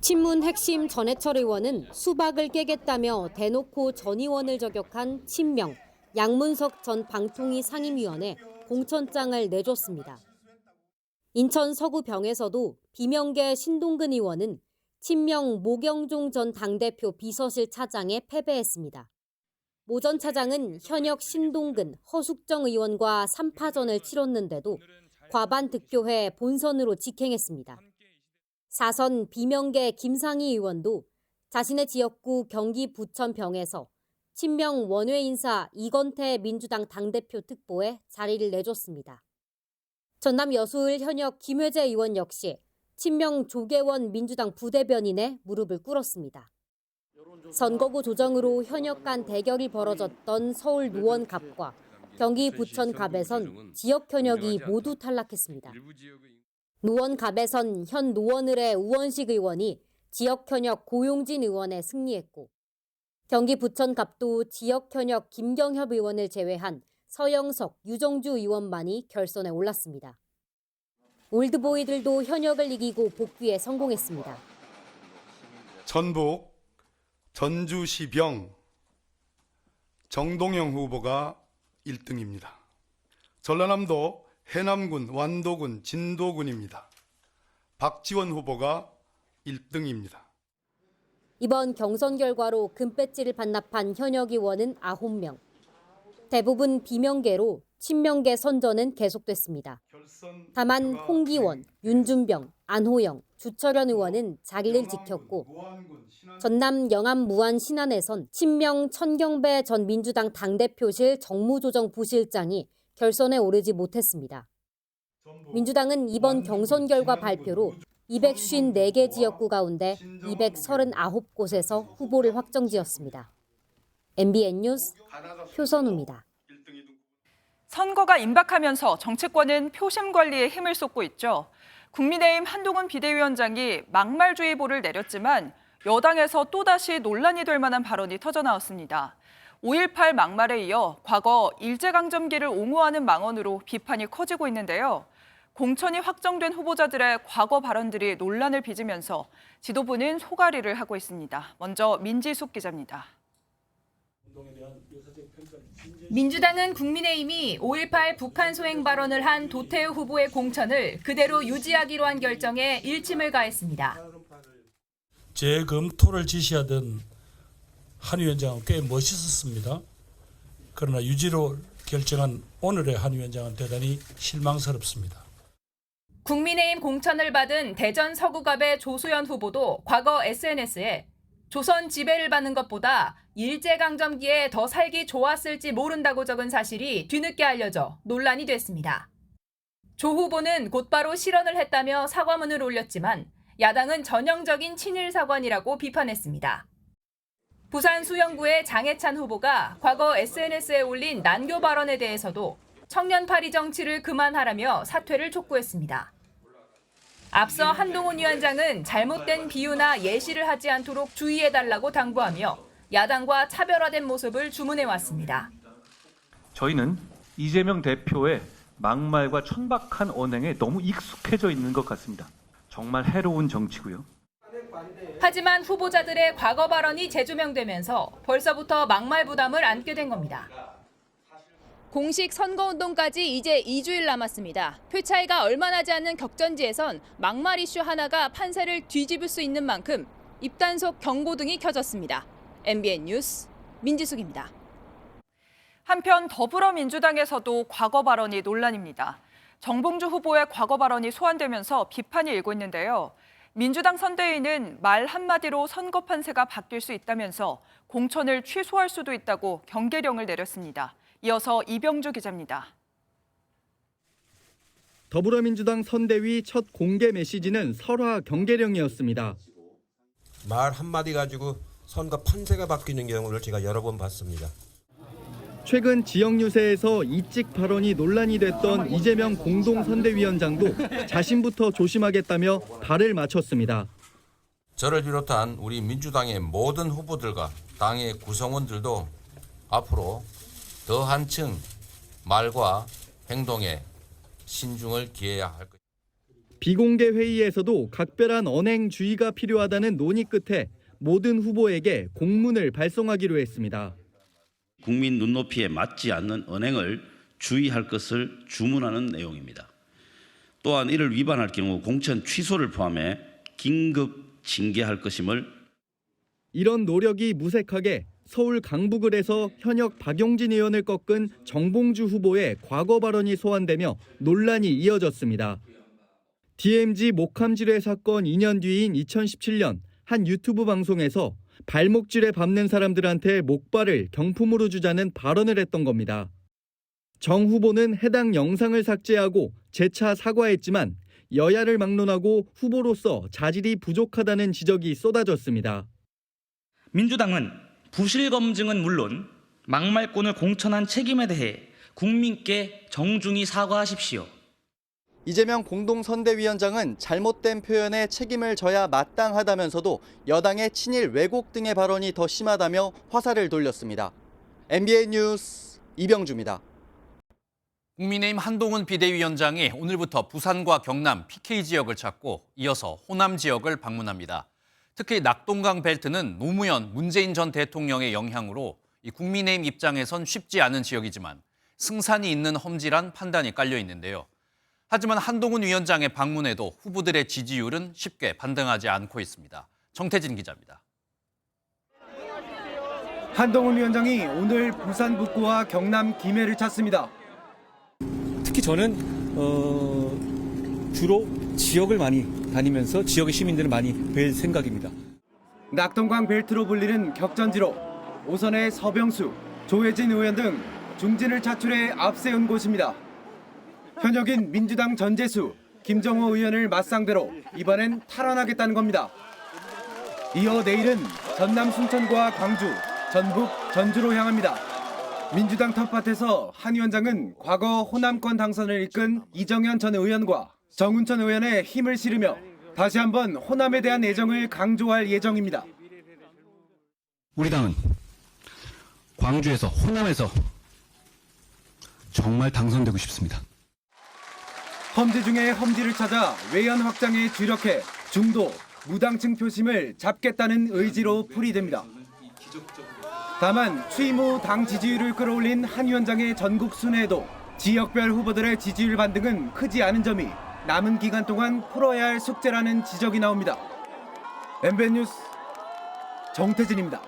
친문 핵심 전해철 의원은 수박을 깨겠다며 대놓고 전 의원을 저격한 친명, 양문석 전 방통위 상임위원에 공천장을 내줬습니다. 인천 서구병에서도 비명계 신동근 의원은 친명 모경종 전 당대표 비서실 차장에 패배했습니다. 모 전 차장은 현역 신동근, 허숙정 의원과 3파전을 치렀는데도 과반 득표해 본선으로 직행했습니다. 4선 비명계 김상희 의원도 자신의 지역구 경기 부천병에서 친명 원외 인사 이건태 민주당 당대표 특보에 자리를 내줬습니다. 전남 여수을 현역 김회재 의원 역시 친명 조계원 민주당 부대변인에 무릎을 꿇었습니다. 선거구 조정으로 현역 간 대결이 벌어졌던 서울 노원갑과 경기 부천갑에선 지역 현역이 모두 탈락했습니다. 노원갑에선 현 노원을의 우원식 의원이 지역 현역 고용진 의원에 승리했고 경기 부천갑도 지역 현역 김경협 의원을 제외한 서영석, 유정주 의원만이 결선에 올랐습니다. 올드보이들도 현역을 이기고 복귀에 성공했습니다. 전북 전주시병 정동영 후보가 1등입니다. 전라남도 해남군, 완도군, 진도군입니다. 박지원 후보가 1등입니다. 이번 경선 결과로 금배지를 반납한 현역 의원은 9명. 대부분 비명계로 친명계 선전은 계속됐습니다. 다만 홍기원, 윤준병, 안호영, 주철현 의원은 자리를 지켰고 전남 영암 무안 신안에선 친명 천경배 전 민주당 당대표실 정무조정 부실장이 결선에 오르지 못했습니다. 민주당은 이번 경선 결과 발표로 254개 지역구 가운데 239곳에서 후보를 확정지었습니다. MBN 뉴스 표선우입니다. 선거가 임박하면서 정치권은 표심 관리에 힘을 쏟고 있죠. 국민의힘 한동훈 비대위원장이 막말주의보를 내렸지만 여당에서 또다시 논란이 될 만한 발언이 터져나왔습니다. 5.18 막말에 이어 과거 일제강점기를 옹호하는 망언으로 비판이 커지고 있는데요. 공천이 확정된 후보자들의 과거 발언들이 논란을 빚으면서 지도부는 소가리를 하고 있습니다. 먼저 민지숙 기자입니다. 민주당은 국민의힘이 5.18 북한 소행 발언을 한 도태우 후보의 공천을 그대로 유지하기로 한 결정에 일침을 가했습니다. 재검토를 지시하던 한 위원장은 꽤 멋있었습니다. 그러나 유지로 결정한 오늘의 한 위원장은 대단히 실망스럽습니다. 국민의힘 공천을 받은 대전 서구갑의 조수연 후보도 과거 SNS에 조선 지배를 받는 것보다 일제강점기에 더 살기 좋았을지 모른다고 적은 사실이 뒤늦게 알려져 논란이 됐습니다. 조 후보는 곧바로 실언을 했다며 사과문을 올렸지만 야당은 전형적인 친일 사관이라고 비판했습니다. 부산 수영구의 장해찬 후보가 과거 SNS에 올린 난교 발언에 대해서도 청년파리 정치를 그만하라며 사퇴를 촉구했습니다. 앞서 한동훈 위원장은 잘못된 비유나 예시를 하지 않도록 주의해달라고 당부하며 야당과 차별화된 모습을 주문해왔습니다. 저희는 이재명 대표의 막말과 천박한 언행에 너무 익숙해져 있는 것 같습니다. 정말 해로운 정치고요. 하지만 후보자들의 과거 발언이 재조명되면서 벌써부터 막말 부담을 안게 된 겁니다. 공식 선거운동까지 이제 2주일 남았습니다. 표 차이가 얼마 나지 않는 격전지에선 막말 이슈 하나가 판세를 뒤집을 수 있는 만큼 입단속 경고등이 켜졌습니다. MBN 뉴스 민지숙입니다. 한편 더불어민주당에서도 과거 발언이 논란입니다. 정봉주 후보의 과거 발언이 소환되면서 비판이 일고 있는데요. 민주당 선대위는 말 한마디로 선거 판세가 바뀔 수 있다면서 공천을 취소할 수도 있다고 경계령을 내렸습니다. 이어서 이병주 기자입니다. 더불어민주당 선대위 첫 공개 메시지는 설화 경계령이었습니다. 말 한마디 가지고 선거 판세가 바뀌는 경우를 제가 여러 번 봤습니다. 최근 지역 유세에서 이직 발언이 논란이 됐던 이재명 공동선대위원장도 자신부터 조심하겠다며 발을 맞췄습니다. 저를 비롯한 우리 민주당의 모든 후보들과 당의 구성원들도 앞으로 더 한층 말과 행동에 신중을 기해야 할 것입니다. 비공개 회의에서도 각별한 언행 주의가 필요하다는 논의 끝에 모든 후보에게 공문을 발송하기로 했습니다. 국민 눈높이에 맞지 않는 언행을 주의할 것을 주문하는 내용입니다. 또한 이를 위반할 경우 공천 취소를 포함해 긴급 징계할 것임을. 이런 노력이 무색하게 서울 강북을에서 현역 박용진 의원을 꺾은 정봉주 후보의 과거 발언이 소환되며 논란이 이어졌습니다. DMZ 목함질회 사건 2년 뒤인 2017년 한 유튜브 방송에서 발목질에 밟는 사람들한테 목발을 경품으로 주자는 발언을 했던 겁니다. 정 후보는 해당 영상을 삭제하고 재차 사과했지만 여야를 막론하고 후보로서 자질이 부족하다는 지적이 쏟아졌습니다. 민주당은 부실 검증은 물론 막말꾼을 공천한 책임에 대해 국민께 정중히 사과하십시오. 이재명 공동선대위원장은 잘못된 표현에 책임을 져야 마땅하다면서도 여당의 친일 왜곡 등의 발언이 더 심하다며 화살을 돌렸습니다. MBN 뉴스 이병주입니다. 국민의힘 한동훈 비대위원장이 오늘부터 부산과 경남 PK 지역을 찾고 이어서 호남 지역을 방문합니다. 특히 낙동강 벨트는 노무현, 문재인 전 대통령의 영향으로 이 국민의힘 입장에선 쉽지 않은 지역이지만 승산이 있는 험지란 판단이 깔려 있는데요. 하지만 한동훈 위원장의 방문에도 후보들의 지지율은 쉽게 반등하지 않고 있습니다. 정태진 기자입니다. 한동훈 위원장이 오늘 부산 북구와 경남 김해를 찾습니다. 특히 저는 주로 지역을 많이 다니면서 지역의 시민들을 많이 뵐 생각입니다. 낙동강 벨트로 불리는 격전지로 오선의 서병수, 조혜진 의원 등 중진을 차출해 앞세운 곳입니다. 현역인 민주당 전재수, 김정호 의원을 맞상대로 이번엔 탈환하겠다는 겁니다. 이어 내일은 전남 순천과 광주, 전북, 전주로 향합니다. 민주당 텃밭에서 한 위원장은 과거 호남권 당선을 이끈 이정현 전 의원과 정운천 의원의 힘을 실으며 다시 한번 호남에 대한 애정을 강조할 예정입니다. 우리 당은 광주에서 호남에서 정말 당선되고 싶습니다. 험지 중에 험지를 찾아 외연 확장에 주력해 중도, 무당층 표심을 잡겠다는 의지로 풀이됩니다. 다만 취임 후 당 지지율을 끌어올린 한 위원장의 전국 순회에도 지역별 후보들의 지지율 반등은 크지 않은 점이 남은 기간 동안 풀어야 할 숙제라는 지적이 나옵니다. MBN 뉴스 정태진입니다.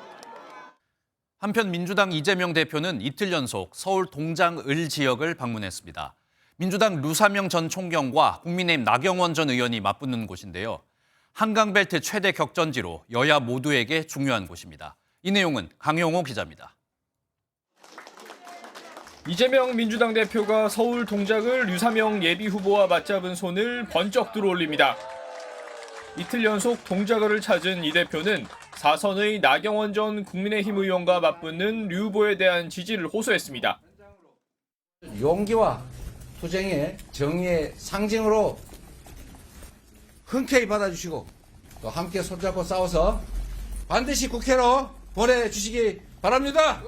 한편 민주당 이재명 대표는 이틀 연속 서울 동장을 지역을 방문했습니다. 민주당 류사명 전 총경과 국민의힘 나경원 전 의원이 맞붙는 곳인데요. 한강벨트 최대 격전지로 여야 모두에게 중요한 곳입니다. 이 내용은 강용호 기자입니다. 이재명 민주당 대표가 서울 동작을 류사명 예비후보와 맞잡은 손을 번쩍 들어올립니다. 이틀 연속 동작을 찾은 이 대표는 4선의 나경원 전 국민의힘 의원과 맞붙는 류 후보에 대한 지지를 호소했습니다. 용기와 투쟁의 정의의 상징으로 흔쾌히 받아주시고 또 함께 손잡고 싸워서 반드시 국회로 보내주시기 바랍니다.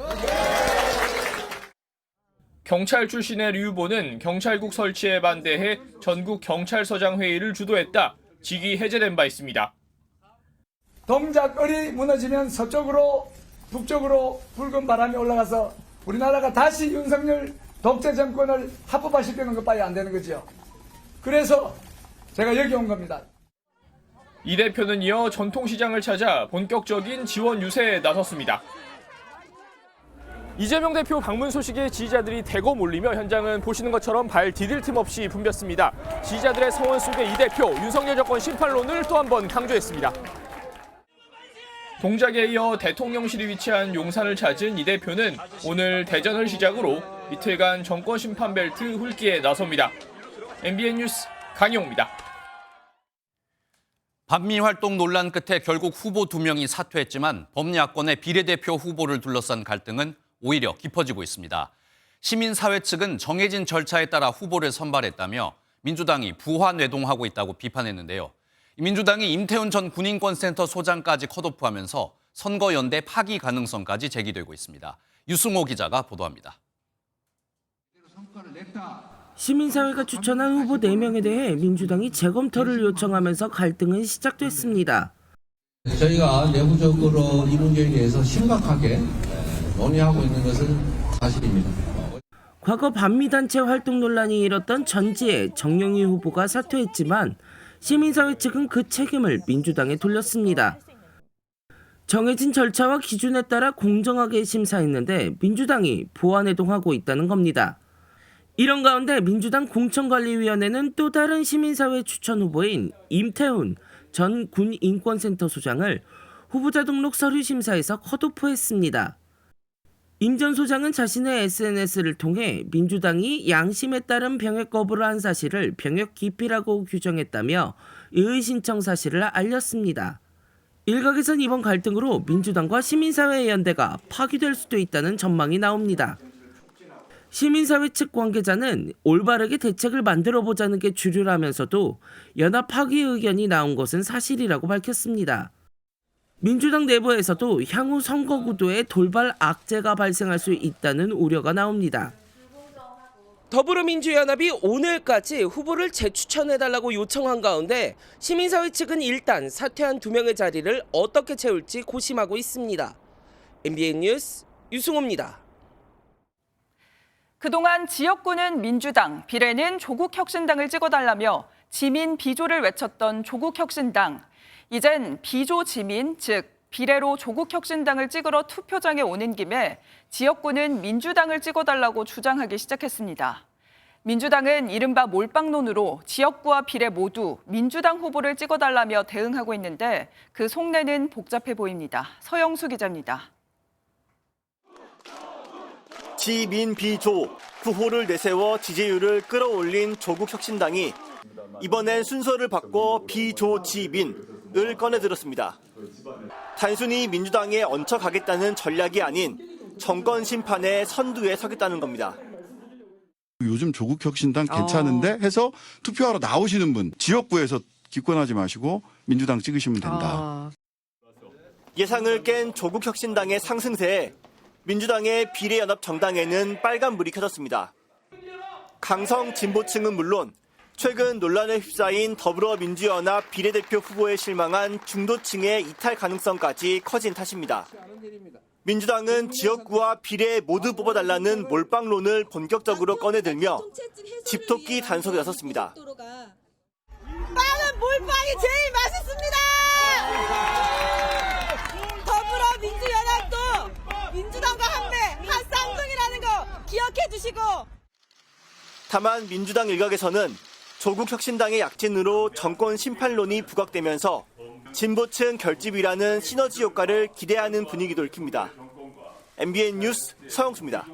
경찰 출신의 류 후보는 경찰국 설치에 반대해 전국 경찰서장 회의를 주도했다 직위 해제된 바 있습니다. 동작을이 무너지면 서쪽으로 북쪽으로 붉은 바람이 올라가서 우리나라가 다시 윤석열 독재 정권을 합법화시키는 것밖에 안 되는 거죠. 그래서 제가 여기 온 겁니다. 이 대표는 이어 전통시장을 찾아 본격적인 지원 유세에 나섰습니다. 이재명 대표 방문 소식에 지지자들이 대거 몰리며 현장은 보시는 것처럼 발 디딜 틈 없이 붐볐습니다. 지지자들의 성원 속에 이 대표 윤석열 정권 심판론을 또 한 번 강조했습니다. 동작에 이어 대통령실이 위치한 용산을 찾은 이 대표는 오늘 대전을 시작으로 이틀간 정권 심판 벨트 훑기에 나섭니다. MBN 뉴스 강용호입니다. 반미활동 논란 끝에 결국 후보 2명이 사퇴했지만 범야권의 비례대표 후보를 둘러싼 갈등은 오히려 깊어지고 있습니다. 시민사회 측은 정해진 절차에 따라 후보를 선발했다며 민주당이 부화뇌동하고 있다고 비판했는데요. 민주당이 임태훈 전 군인권센터 소장까지 컷오프하면서 선거연대 파기 가능성까지 제기되고 있습니다. 유승호 기자가 보도합니다. 시민사회가 추천한 후보 4명에 대해 민주당이 재검토를 요청하면서 갈등은 시작됐습니다. 저희가 내부적으로 이 문제에 대해서 심각하게 논의하고 있는 것은 사실입니다. 과거 반미단체 활동 논란이 일었던 전지의 정영희 후보가 사퇴했지만 시민사회 측은 그 책임을 민주당에 돌렸습니다. 정해진 절차와 기준에 따라 공정하게 심사했는데 민주당이 보완해동하고 있다는 겁니다. 이런 가운데 민주당 공천관리위원회는 또 다른 시민사회 추천 후보인 임태훈 전 군인권센터 소장을 후보자 등록 서류 심사에서 컷오프했습니다. 임 전 소장은 자신의 SNS를 통해 민주당이 양심에 따른 병역 거부를 한 사실을 병역 기피라고 규정했다며 의의 신청 사실을 알렸습니다. 일각에선 이번 갈등으로 민주당과 시민사회 연대가 파기될 수도 있다는 전망이 나옵니다. 시민사회 측 관계자는 올바르게 대책을 만들어보자는 게 주류라면서도 연합 파기 의견이 나온 것은 사실이라고 밝혔습니다. 민주당 내부에서도 향후 선거 구도에 돌발 악재가 발생할 수 있다는 우려가 나옵니다. 더불어민주연합이 오늘까지 후보를 재추천해달라고 요청한 가운데 시민사회 측은 일단 사퇴한 2명의 자리를 어떻게 채울지 고심하고 있습니다. MBN 뉴스 유승호입니다. 그동안 지역구는 민주당, 비례는 조국혁신당을 찍어달라며 지민 비조를 외쳤던 조국혁신당. 이젠 비조 지민, 즉 비례로 조국혁신당을 찍으러 투표장에 오는 김에 지역구는 민주당을 찍어달라고 주장하기 시작했습니다. 민주당은 이른바 몰빵론으로 지역구와 비례 모두 민주당 후보를 찍어달라며 대응하고 있는데 그 속내는 복잡해 보입니다. 서영수 기자입니다. 지민 비조 구호를 내세워 지지율을 끌어올린 조국혁신당이 이번엔 순서를 바꿔 비조 지민을 꺼내들었습니다. 단순히 민주당에 얹혀가겠다는 전략이 아닌 정권 심판의 선두에 서겠다는 겁니다. 요즘 조국혁신당 괜찮은데 해서 투표하러 나오시는 분 지역구에서 기권하지 마시고 민주당 찍으시면 된다. 예상을 깬 조국혁신당의 상승세에 민주당의 비례연합 정당에는 빨간불이 켜졌습니다. 강성 진보층은 물론 최근 논란에 휩싸인 더불어민주연합 비례대표 후보에 실망한 중도층의 이탈 가능성까지 커진 탓입니다. 민주당은 지역구와 비례 모두 뽑아달라는 몰빵론을 본격적으로 꺼내들며 집토끼 단속에 나섰습니다. 빵은 몰빵이 제일 맛있습니다! 더불어민주연합도 민주당과 한배 한 쌍둥이라는 거 기억해 주시고. 다만 민주당 일각에서는 조국혁신당의 약진으로 정권 심판론이 부각되면서 진보층 결집이라는 시너지 효과를 기대하는 분위기도 읽힙니다. MBN 뉴스 서영수입니다.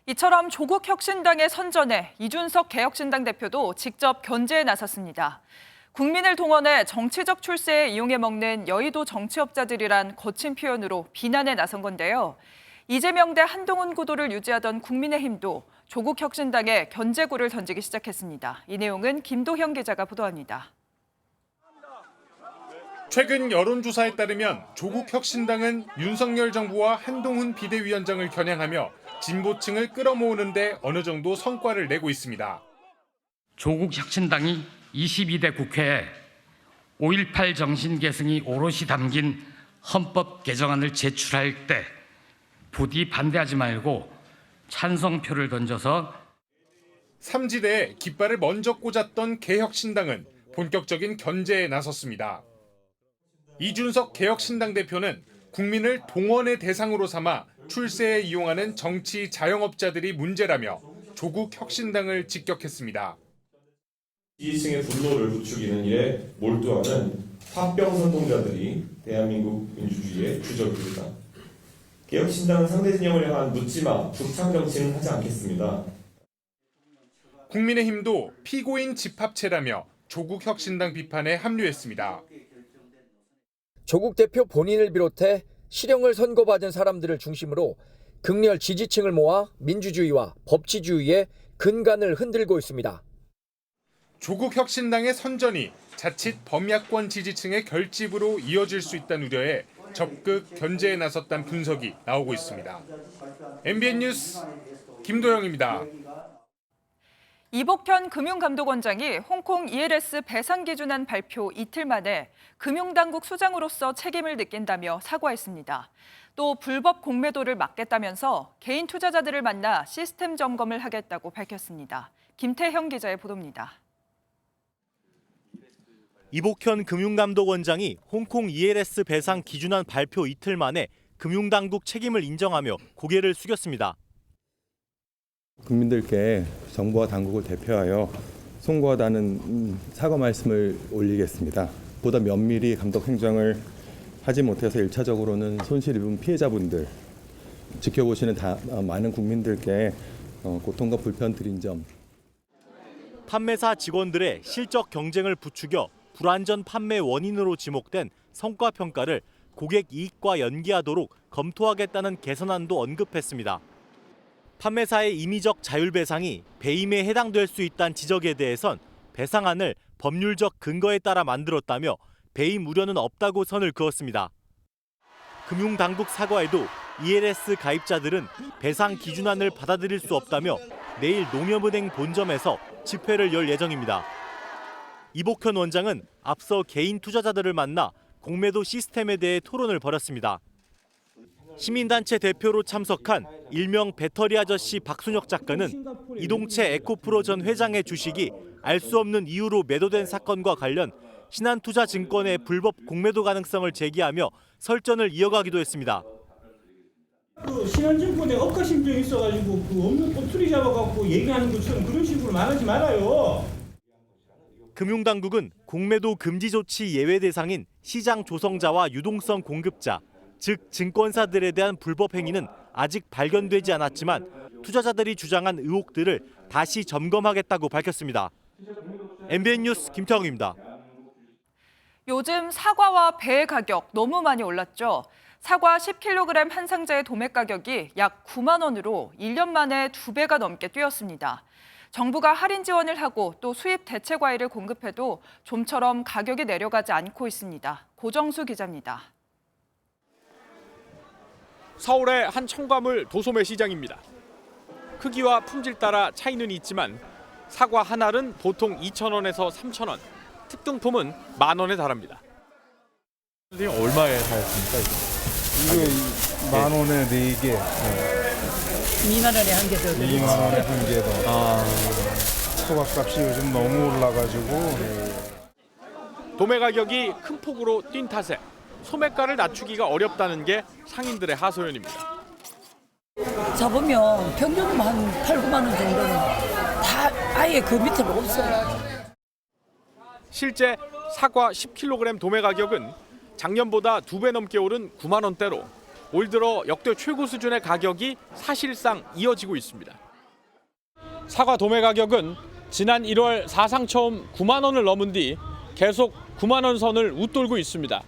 이처럼 조국혁신당의 선전에 이준석 개혁신당 대표도 직접 견제에 나섰습니다. 국민을 동원해 정치적 출세에 이용해 먹는 여의도 정치업자들이란 거친 표현으로 비난에 나선 건데요. 이재명 대 한동훈 구도를 유지하던 국민의힘도 조국혁신당에 견제구를 던지기 시작했습니다. 이 내용은 김도형 기자가 보도합니다. 최근 여론조사에 따르면 조국혁신당은 윤석열 정부와 한동훈 비대위원장을 겨냥하며 진보층을 끌어모으는 데 어느 정도 성과를 내고 있습니다. 조국 혁신당이 22대 국회에 5.18 정신 계승이 오롯이 담긴 헌법 개정안을 제출할 때 부디 반대하지 말고 찬성표를 던져서 3지대에 깃발을 먼저 꽂았던 개혁신당은 본격적인 견제에 나섰습니다. 이준석 개혁신당 대표는 국민을 동원의 대상으로 삼아 출세에 이용하는 정치 자영업자들이 문제라며 조국 혁신당을 직격했습니다. 지지층의 분노를 부추기는 일에 몰두하는 화병 선동자들이 대한민국 민주주의의 주적입니다. 개혁신당은 상대 진영을 향한 묻지마, 북창 정치는 하지 않겠습니다. 국민의힘도 피고인 집합체라며 조국 혁신당 비판에 합류했습니다. 조국 대표 본인을 비롯해 실형을 선고받은 사람들을 중심으로 극렬 지지층을 모아 민주주의와 법치주의의 근간을 흔들고 있습니다. 조국 혁신당의 선전이 자칫 범야권 지지층의 결집으로 이어질 수 있다는 우려에 적극 견제에 나섰다는 분석이 나오고 있습니다. MBN 뉴스 김도영입니다. 이복현 금융감독원장이 홍콩 ELS 배상 기준안 발표 이틀 만에 금융당국 수장으로서 책임을 느낀다며 사과했습니다. 또 불법 공매도를 막겠다면서 개인 투자자들을 만나 시스템 점검을 하겠다고 밝혔습니다. 김태형 기자의 보도입니다. 이복현 금융감독원장이 홍콩 ELS 배상 기준안 발표 이틀 만에 금융당국 책임을 인정하며 고개를 숙였습니다. 국민들께 정부와 당국을 대표하여 송구하다는 사과 말씀을 올리겠습니다. 보다 면밀히 감독 행정을 하지 못해서 1차적으로는 손실 입은 피해자분들, 지켜보시는 많은 국민들께 고통과 불편 드린 점. 판매사 직원들의 실적 경쟁을 부추겨 불완전 판매 원인으로 지목된 성과평가를 고객 이익과 연계하도록 검토하겠다는 개선안도 언급했습니다. 판매사의 임의적 자율배상이 배임에 해당될 수 있다는 지적에 대해선 배상안을 법률적 근거에 따라 만들었다며 배임 우려는 없다고 선을 그었습니다. 금융당국 사과에도 ELS 가입자들은 배상 기준안을 받아들일 수 없다며 내일 농협은행 본점에서 집회를 열 예정입니다. 이복현 원장은 앞서 개인 투자자들을 만나 공매도 시스템에 대해 토론을 벌였습니다. 시민단체 대표로 참석한 일명 배터리 아저씨 박순혁 작가는 이동채 에코프로 전 회장의 주식이 알 수 없는 이유로 매도된 사건과 관련 신한투자증권의 불법 공매도 가능성을 제기하며 설전을 이어가기도 했습니다. 신한증권에 억가 심정이 있어가지고 없는 꼬투리 잡아갖고 얘기하는 것처럼 그런 식으로 말하지 말아요. 금융당국은 공매도 금지 조치 예외 대상인 시장 조성자와 유동성 공급자, 즉 증권사들에 대한 불법 행위는 아직 발견되지 않았지만 투자자들이 주장한 의혹들을 다시 점검하겠다고 밝혔습니다. MBN 뉴스 김태형입니다. 요즘 사과와 배 가격 너무 많이 올랐죠. 사과 10kg 한 상자의 도매 가격이 약 9만 원으로 1년 만에 2배가 넘게 뛰었습니다. 정부가 할인 지원을 하고 또 수입 대체 과일을 공급해도 좀처럼 가격이 내려가지 않고 있습니다. 고정수 기자입니다. 서울의 한 첨가물 도소매 시장입니다. 크기와 품질 따라 차이는 있지만 사과 한 알은 보통 2,000원에서 3,000원, 특등품은 10,000원에 달합니다. 얼마에 사셨습니까? 이거 10,000원에 4개. 2만 원에 한 개 더 드리지. 2만 원에 한 개 더. 소각값이 요즘 너무 올라가지고. 도매 가격이 큰 폭으로 뛴 탓에 소매가를 낮추기가 어렵다는 게 상인들의 하소연입니다. 잡으면 평균 한 8, 9만 원 정도는 다 아예 그 밑으로 없어요. 실제 사과 10kg 도매 가격은 작년보다 2배 넘게 오른 9만 원대로 올 들어 역대 최고 수준의 가격이 사실상 이어지고 있습니다. 사과 도매 가격은 지난 1월 사상 처음 9만 원을 넘은 뒤 계속 9만 원 선을 웃돌고 있습니다.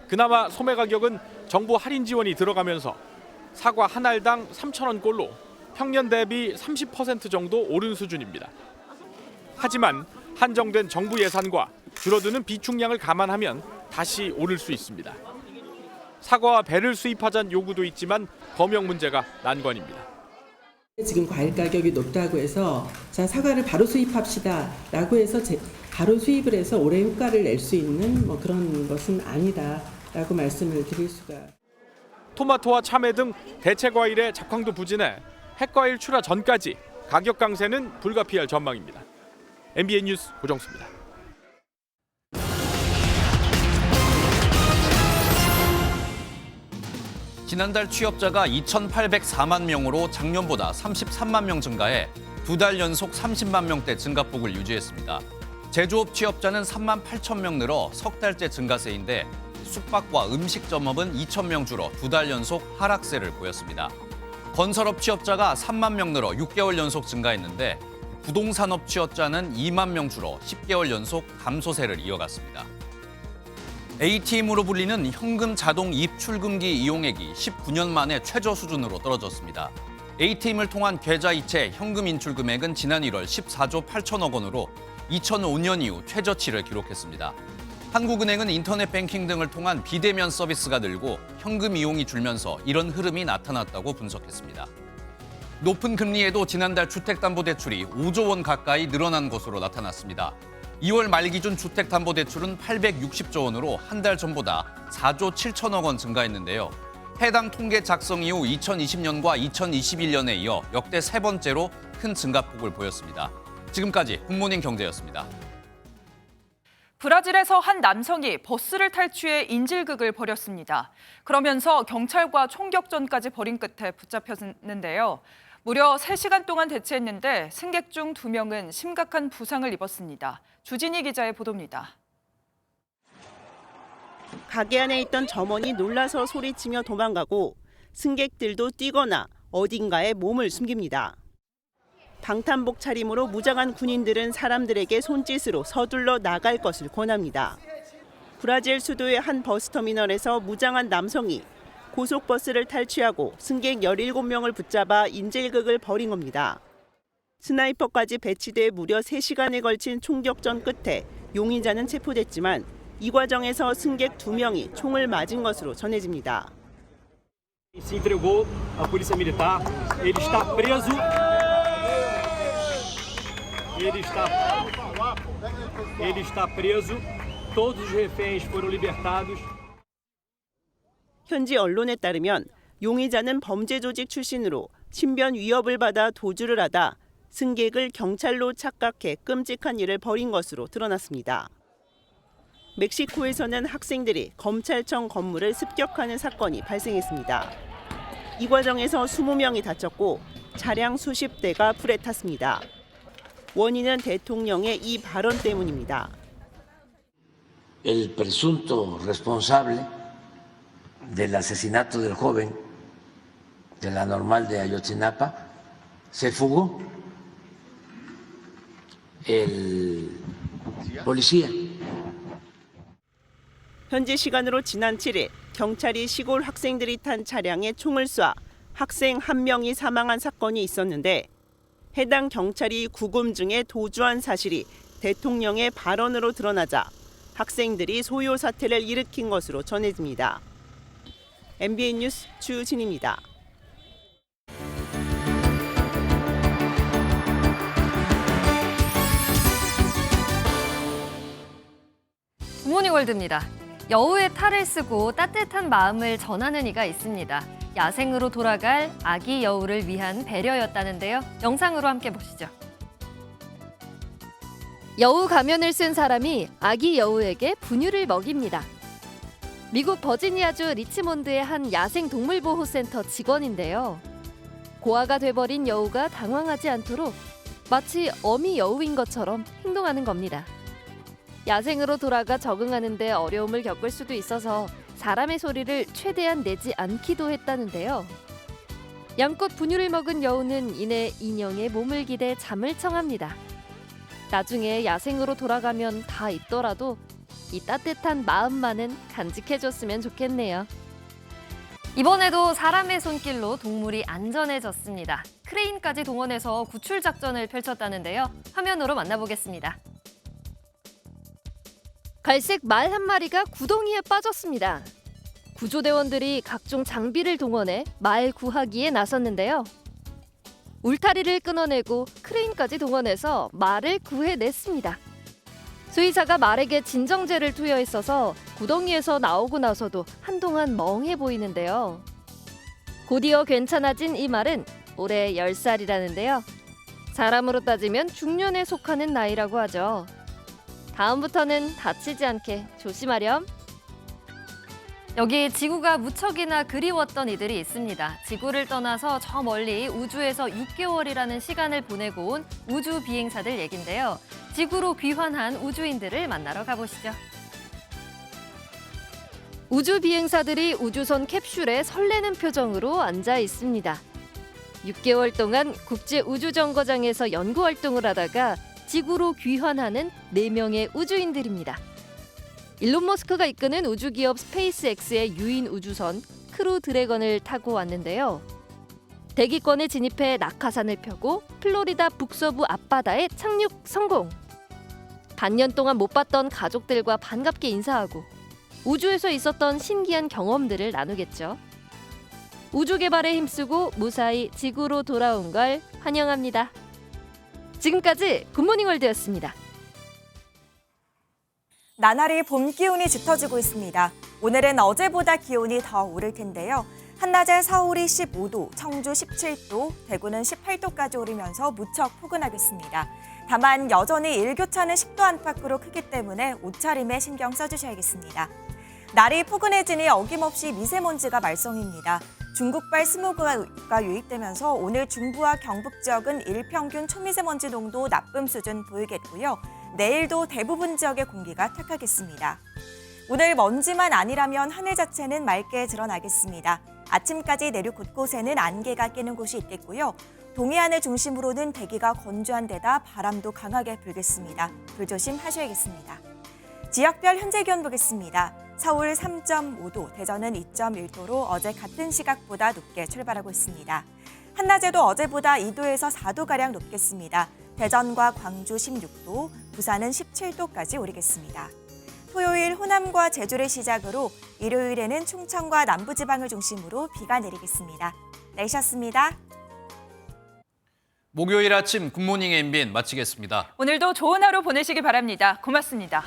그나마 소매 가격은 정부 할인 지원이 들어가면서 사과 한 알당 3,000원꼴로 평년 대비 30% 정도 오른 수준입니다. 하지만 한정된 정부 예산과 줄어드는 비축량을 감안하면 다시 오를 수 있습니다. 사과와 배를 수입하자는 요구도 있지만 검역 문제가 난관입니다. 지금 과일 가격이 높다고 해서 자 사과를 바로 수입합시다라고 해서 바로 수입을 해서 올해 효과를 낼 수 있는 그런 것은 아니다라고 말씀을 드릴 수가. 토마토와 참외 등 대체 과일의 작황도 부진해 핵과일 출하 전까지 가격 강세는 불가피할 전망입니다. MBN 뉴스 고정수입니다. 지난달 취업자가 2,804만 명으로 작년보다 33만 명 증가해 2달 연속 30만 명대 증가폭을 유지했습니다. 제조업 취업자는 3만 8천 명 늘어 석 달째 증가세인데 숙박과 음식점업은 2천 명 줄어 2달 연속 하락세를 보였습니다. 건설업 취업자가 3만 명 늘어 6개월 연속 증가했는데 부동산업 취업자는 2만 명 줄어 10개월 연속 감소세를 이어갔습니다. ATM으로 불리는 현금 자동 입출금기 이용액이 19년 만에 최저 수준으로 떨어졌습니다. ATM을 통한 계좌이체 현금 인출 금액은 지난 1월 14조 8천억 원으로 2005년 이후 최저치를 기록했습니다. 한국은행은 인터넷 뱅킹 등을 통한 비대면 서비스가 늘고 현금 이용이 줄면서 이런 흐름이 나타났다고 분석했습니다. 높은 금리에도 지난달 주택담보대출이 5조 원 가까이 늘어난 것으로 나타났습니다. 2월 말 기준 주택담보대출은 860조 원으로 한 달 전보다 4조 7천억 원 증가했는데요. 해당 통계 작성 이후 2020년과 2021년에 이어 역대 세 번째로 큰 증가폭을 보였습니다. 지금까지 굿모닝 경제였습니다. 브라질에서 한 남성이 버스를 탈취해 인질극을 벌였습니다. 그러면서 경찰과 총격전까지 벌인 끝에 붙잡혔는데요. 무려 3시간 동안 대치했는데 승객 중 2명은 심각한 부상을 입었습니다. 주진희 기자의 보도입니다. 가게 안에 있던 점원이 놀라서 소리치며 도망가고 승객들도 뛰거나 어딘가에 몸을 숨깁니다. 방탄복 차림으로 무장한 군인들은 사람들에게 손짓으로 서둘러 나갈 것을 권합니다. 브라질 수도의 한 버스터미널에서 무장한 남성이 고속버스를 탈취하고 승객 17명을 붙잡아 인질극을 벌인 겁니다. 스나이퍼까지 배치돼 무려 3시간에 걸친 총격전 끝에 용의자는 체포됐지만 이 과정에서 승객 2명이 총을 맞은 것으로 전해집니다. Se entregou à polícia militar. Ele está preso. Ele está preso. Todos os reféns foram libertados. 현지 언론에 따르면 용의자는 범죄 조직 출신으로 신변 위협을 받아 도주를 하다 승객을 경찰로 착각해 끔찍한 일을 벌인 것으로 드러났습니다. 멕시코에서는 학생들이 검찰청 건물을 습격하는 사건이 발생했습니다. 이 과정에서 20명이 다쳤고 차량 수십 대가 불에 탔습니다. 원인은 대통령의 이 발언 때문입니다. El presunto responsable del asesinato del joven de la normal de Ayotzinapa se fugó. El policía. 현지 시간으로 지난 7일 경찰이 시골 학생들이 탄 차량에 총을 쏴 학생 1명이 사망한 사건이 있었는데 해당 경찰이 구금중에 도주한 사실이 대통령의 발언으로 드러나자 학생들이 소요 사태를 일으킨 것으로 전해집니다. MBN 뉴스 주진입니다. 굿모닝 월드입니다. 여우의 탈을 쓰고 따뜻한 마음을 전하는 이가 있습니다. 야생으로 돌아갈 아기 여우를 위한 배려였다는데요. 영상으로 함께 보시죠. 여우 가면을 쓴 사람이 아기 여우에게 분유를 먹입니다. 미국 버지니아주 리치몬드의 한 야생동물보호센터 직원인데요. 고아가 돼버린 여우가 당황하지 않도록 마치 어미 여우인 것처럼 행동하는 겁니다. 야생으로 돌아가 적응하는 데 어려움을 겪을 수도 있어서 사람의 소리를 최대한 내지 않기도 했다는데요. 양껏 분유를 먹은 여우는 이내 인형의 몸을 기대 잠을 청합니다. 나중에 야생으로 돌아가면 다 있더라도 이 따뜻한 마음만은 간직해줬으면 좋겠네요. 이번에도 사람의 손길로 동물이 안전해졌습니다. 크레인까지 동원해서 구출 작전을 펼쳤다는데요. 화면으로 만나보겠습니다. 갈색 말 한 마리가 구덩이에 빠졌습니다. 구조대원들이 각종 장비를 동원해 말 구하기에 나섰는데요. 울타리를 끊어내고 크레인까지 동원해서 말을 구해냈습니다. 수의사가 말에게 진정제를 투여했어서 구덩이에서 나오고 나서도 한동안 멍해 보이는데요. 곧이어 괜찮아진 이 말은 올해 10살이라는데요. 사람으로 따지면 중년에 속하는 나이라고 하죠. 다음부터는 다치지 않게 조심하렴. 여기 지구가 무척이나 그리웠던 이들이 있습니다. 지구를 떠나서 저 멀리 우주에서 6개월이라는 시간을 보내고 온 우주 비행사들 얘긴데요. 지구로 귀환한 우주인들을 만나러 가보시죠. 우주 비행사들이 우주선 캡슐에 설레는 표정으로 앉아 있습니다. 6개월 동안 국제 우주정거장에서 연구 활동을 하다가 지구로 귀환하는 4명의 우주인들입니다. 일론 머스크가 이끄는 우주기업 스페이스X의 유인 우주선 크루 드래건을 타고 왔는데요. 대기권에 진입해 낙하산을 펴고 플로리다 북서부 앞바다에 착륙 성공. 반년 동안 못 봤던 가족들과 반갑게 인사하고 우주에서 있었던 신기한 경험들을 나누겠죠. 우주 개발에 힘쓰고 무사히 지구로 돌아온 걸 환영합니다. 지금까지 굿모닝 월드였습니다. 나날이 봄 기운이 짙어지고 있습니다. 오늘은 어제보다 기온이 더 오를 텐데요. 한낮에 서울이 15도, 청주 17도, 대구는 18도까지 오르면서 무척 포근하겠습니다. 다만 여전히 일교차는 10도 안팎으로 크기 때문에 옷차림에 신경 써주셔야겠습니다. 날이 포근해지니 어김없이 미세먼지가 말썽입니다. 중국발 스모그가 유입되면서 오늘 중부와 경북 지역은 일평균 초미세먼지 농도 나쁨 수준 보이겠고요. 내일도 대부분 지역의 공기가 탁하겠습니다. 오늘 먼지만 아니라면 하늘 자체는 맑게 드러나겠습니다. 아침까지 내륙 곳곳에는 안개가 끼는 곳이 있겠고요. 동해안을 중심으로는 대기가 건조한 데다 바람도 강하게 불겠습니다. 불조심하셔야겠습니다. 지역별 현재 기온 보겠습니다. 서울 3.5도, 대전은 2.1도로 어제 같은 시각보다 높게 출발하고 있습니다. 한낮에도 어제보다 2도에서 4도가량 높겠습니다. 대전과 광주 16도, 부산은 17도까지 오르겠습니다. 토요일 호남과 제주를 시작으로 일요일에는 충청과 남부지방을 중심으로 비가 내리겠습니다. 날씨였습니다. 목요일 아침 굿모닝 MBN 마치겠습니다. 오늘도 좋은 하루 보내시기 바랍니다. 고맙습니다.